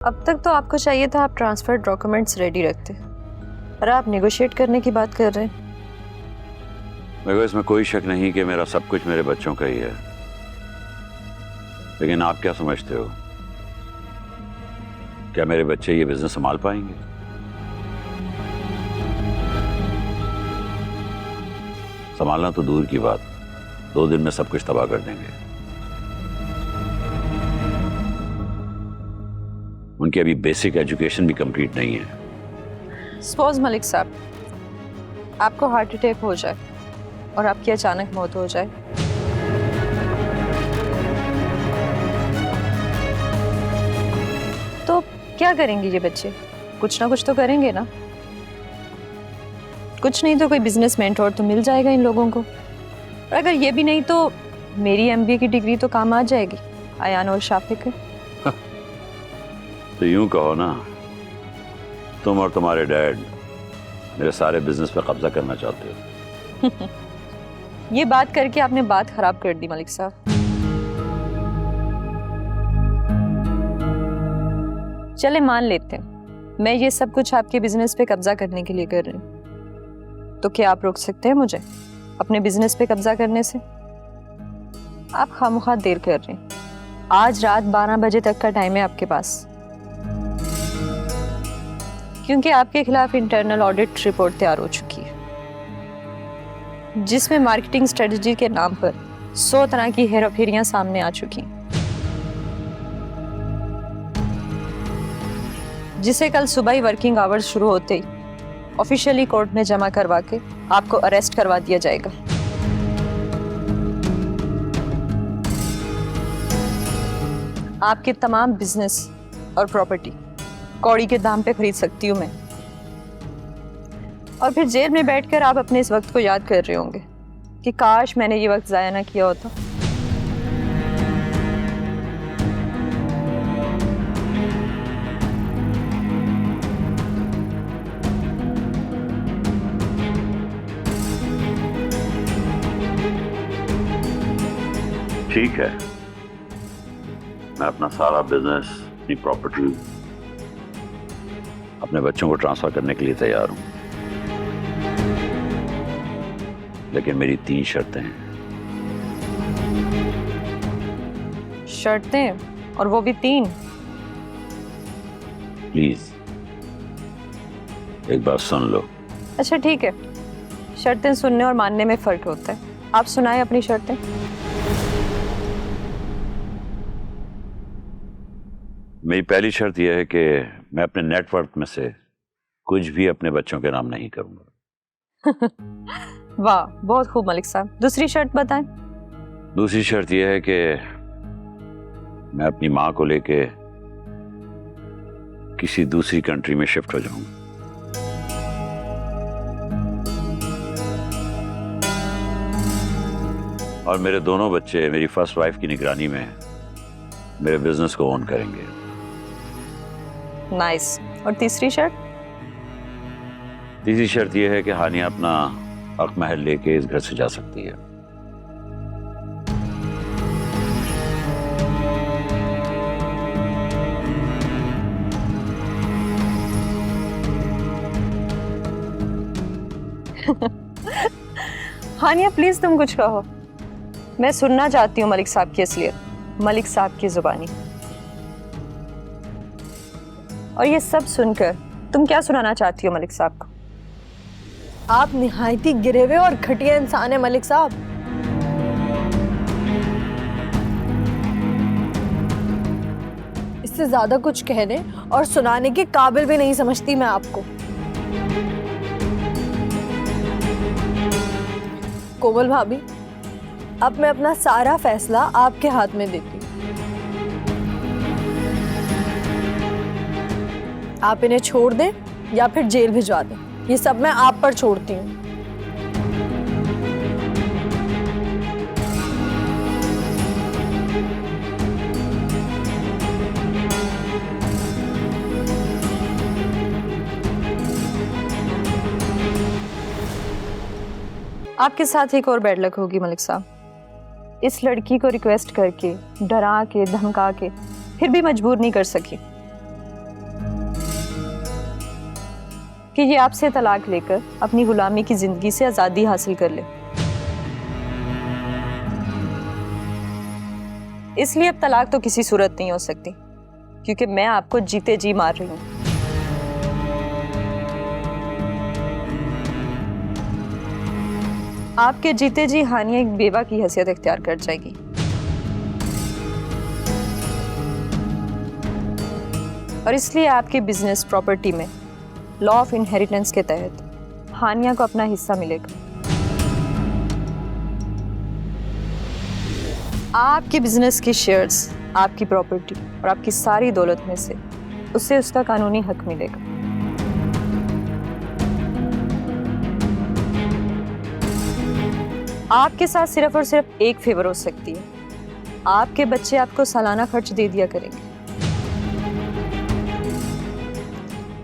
अब तक तो आपको चाहिए था आप ट्रांसफर डॉक्यूमेंट्स रेडी रखते, पर आप नेगोशिएट करने की बात कर रहे हैं। मेरे को इसमें कोई शक नहीं कि मेरा सब कुछ मेरे बच्चों का ही है, लेकिन आप क्या समझते हो, क्या मेरे बच्चे ये बिजनेस संभाल पाएंगे? संभालना तो दूर की बात, 2 दिन में सब कुछ तबाह कर देंगे। उनकी अभी बेसिक एजुकेशन भी कंप्लीट नहीं है। सपोज मलिक साहब आपको हार्ट अटैक हो जाए और आपकी अचानक मौत हो जाए, तो क्या करेंगे ये बच्चे? कुछ ना कुछ तो करेंगे ना। कुछ नहीं तो कोई बिजनेस मेंटोर तो मिल जाएगा इन लोगों को, और अगर ये भी नहीं तो मेरी एमबीए की डिग्री तो काम आ जाएगी आयान और शाफिक। तो यूं कहो ना, तुम और तुम्हारे डैड मेरे सारे बिजनेस पे कब्जा करना चाहते हो। ये बात करके आपने बात खराब कर दी मलिक साहब। चले मान लेते हैं मैं ये सब कुछ आपके बिजनेस पे कब्जा करने के लिए कर रही हूँ, तो क्या आप रोक सकते हैं मुझे अपने बिजनेस पे कब्जा करने से? आप खामखा देर कर रहे हैं। आज रात 12 बजे तक का टाइम है आपके पास, क्योंकि आपके खिलाफ इंटरनल ऑडिट रिपोर्ट तैयार हो चुकी है, जिसमें मार्केटिंग स्ट्रेटजी के नाम पर 100 तरह की हेराफेरियां सामने आ चुकी हैं, जिसे कल सुबह ही वर्किंग आवर्स शुरू होते ही ऑफिशियली कोर्ट में जमा करवा के आपको अरेस्ट करवा दिया जाएगा। आपके तमाम बिजनेस और प्रॉपर्टी कौड़ी के दाम पे खरीद सकती हूँ मैं, और फिर जेल में बैठकर आप अपने इस वक्त को याद कर रहे होंगे कि काश मैंने ये वक्त जाया ना किया होता। ठीक है, मैं अपना सारा बिजनेस, अपनी प्रॉपर्टी अपने बच्चों को ट्रांसफर करने के लिए तैयार हूं, लेकिन मेरी 3 शर्तें हैं। शर्तें? और वो भी 3? प्लीज एक बार सुन लो। अच्छा ठीक है, शर्तें सुनने और मानने में फर्क होता है। आप सुनाएं अपनी शर्तें। मेरी पहली शर्त यह है कि मैं अपने नेटवर्क में से कुछ भी अपने बच्चों के नाम नहीं करूंगा। वाह, बहुत खूब मलिक साहब। दूसरी शर्त बताएं। दूसरी शर्त यह है कि मैं अपनी माँ को लेके किसी दूसरी कंट्री में शिफ्ट हो जाऊंगा। और मेरे दोनों बच्चे मेरी फर्स्ट वाइफ की निगरानी में मेरे बिजनेस को ओन करेंगे। नाइस। और तीसरी शर्त? तीसरी शर्त यह है कि हानिया अपना हक महल लेके इस घर से जा सकती है। हानिया प्लीज तुम कुछ कहो, मैं सुनना चाहती हूँ मलिक साहब की असलियत, मलिक साहब की जुबानी। और ये सब सुनकर तुम क्या सुनाना चाहती हो मलिक साहब को? आप निहायती गिरे हुए और घटिया इंसान है मलिक साहब। इससे ज्यादा कुछ कहने और सुनाने के काबिल भी नहीं समझती मैं आपको। कोमल भाभी, अब मैं अपना सारा फैसला आपके हाथ में देती हूँ। आप इन्हें छोड़ दें या फिर जेल भिजवा दें, ये सब मैं आप पर छोड़ती हूँ। आपके साथ एक और बैड लक होगी मलिक साहब। इस लड़की को रिक्वेस्ट करके, डरा के, धमका के फिर भी मजबूर नहीं कर सकी। कि ये आपसे तलाक लेकर अपनी गुलामी की जिंदगी से आजादी हासिल कर ले। इसलिए अब तलाक तो किसी सूरत नहीं हो सकती, क्योंकि मैं आपको जीते जी मार रही हूं। आपके जीते जी हानिया एक बेवा की हैसियत इख्तियार कर जाएगी। और इसलिए आपके बिजनेस प्रॉपर्टी में लॉ ऑफ इनहेरिटेंस के तहत हानिया को अपना हिस्सा मिलेगा। आपके बिजनेस के शेयर्स, आपकी प्रॉपर्टी और आपकी सारी दौलत में से उसे उसका कानूनी हक मिलेगा। आपके साथ सिर्फ और सिर्फ एक फेवर हो सकती है, आपके बच्चे आपको सालाना खर्च दे दिया करेंगे।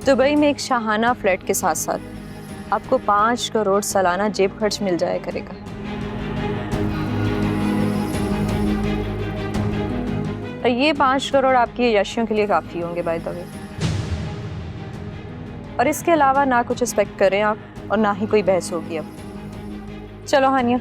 दुबई में एक शाहाना फ्लैट के साथ साथ आपको 5 करोड़ सालाना जेब खर्च मिल जाया करेगा। और ये 5 करोड़ आपकी याशियों के लिए काफी होंगे बाय द वे। और इसके अलावा ना कुछ एक्सपेक्ट करें आप और ना ही कोई बहस होगी अब। चलो हानिया,